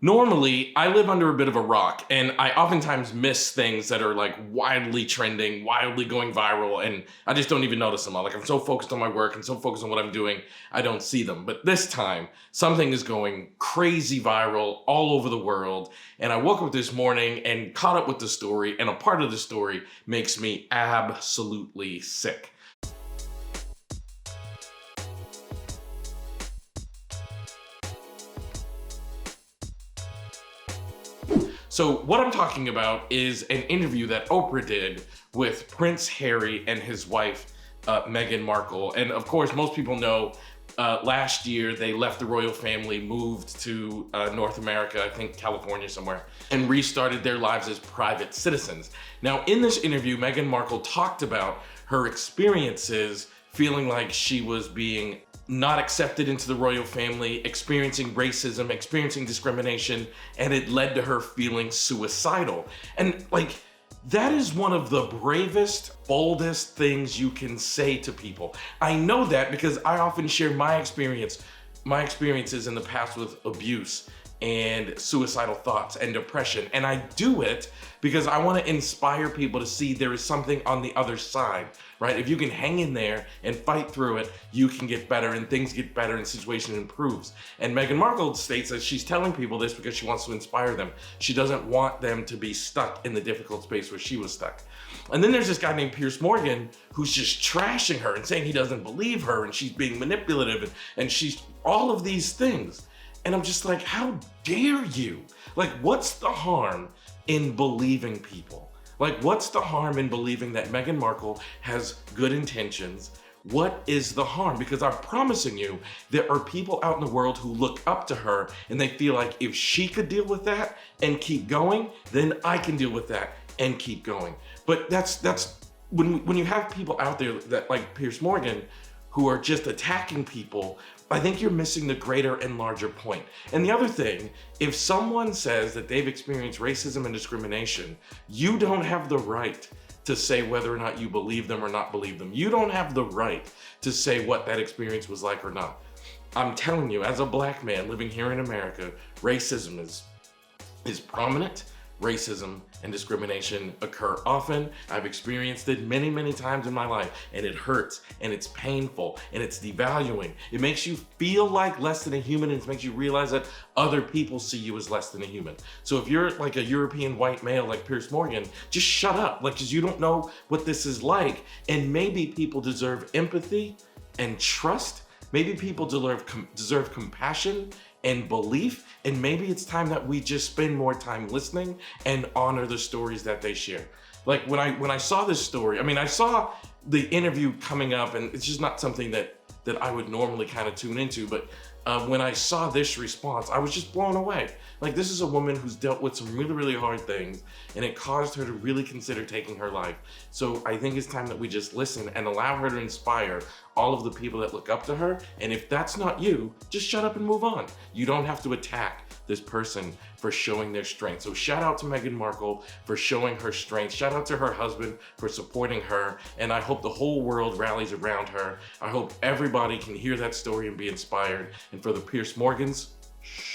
Normally, I live under a bit of a rock, and I oftentimes miss things that are like wildly trending, wildly going viral, and I just don't even notice them. Like I'm so focused on my work and so focused on what I'm doing, I don't see them. But this time, something is going crazy viral all over the world, and I woke up this morning and caught up with the story, and a part of the story makes me absolutely sick. So what I'm talking about is an interview that Oprah did with Prince Harry and his wife, Meghan Markle. And of course, most people know last year they left the royal family, moved to North America, I think California somewhere, and restarted their lives as private citizens. Now, in this interview, Meghan Markle talked about her experiences feeling like she was being not accepted into the royal family, experiencing racism, experiencing discrimination, and it led to her feeling suicidal. And like, that is one of the bravest, boldest things you can say to people. I know that because I often share my experiences in the past with abuse and suicidal thoughts and depression. And I do it because I want to inspire people to see there is something on the other side, right? If you can hang in there and fight through it, you can get better and things get better and the situation improves. And Meghan Markle states that she's telling people this because she wants to inspire them. She doesn't want them to be stuck in the difficult space where she was stuck. And then there's this guy named Piers Morgan who's just trashing her and saying he doesn't believe her and she's being manipulative and she's all of these things. And I'm just like, how dare you? Like, what's the harm in believing people? Like, what's the harm in believing that Meghan Markle has good intentions? What is the harm? Because I'm promising you, there are people out in the world who look up to her and they feel like if she could deal with that and keep going, then I can deal with that and keep going. But that's when you have people out there that like Piers Morgan who are just attacking people, I think you're missing the greater and larger point. And the other thing, if someone says that they've experienced racism and discrimination, you don't have the right to say whether or not you believe them or not believe them. You don't have the right to say what that experience was like or not. I'm telling you, as a black man living here in America, racism is prominent. Racism and discrimination occur often. I've experienced it many, many times in my life, and it hurts, and it's painful, and it's devaluing. It makes you feel like less than a human, and it makes you realize that other people see you as less than a human. So if you're like a European white male like Piers Morgan, just shut up, like, because you don't know what this is like. And maybe people deserve empathy and trust. Maybe people deserve compassion and belief, and maybe it's time that we just spend more time listening and honor the stories that they share. Like when I saw this story, I mean, I saw the interview coming up, and it's just not something that I would normally kind of tune into, but when I saw this response, I was just blown away. Like, this is a woman who's dealt with some really, really hard things, and it caused her to really consider taking her life. So I think it's time that we just listen and allow her to inspire all of the people that look up to her. And if that's not you, just shut up and move on. You don't have to attack this person for showing their strength. So shout out to Meghan Markle for showing her strength. Shout out to her husband for supporting her. And I hope the whole world rallies around her. I hope everybody can hear that story and be inspired. And for the Piers Morgans, shh.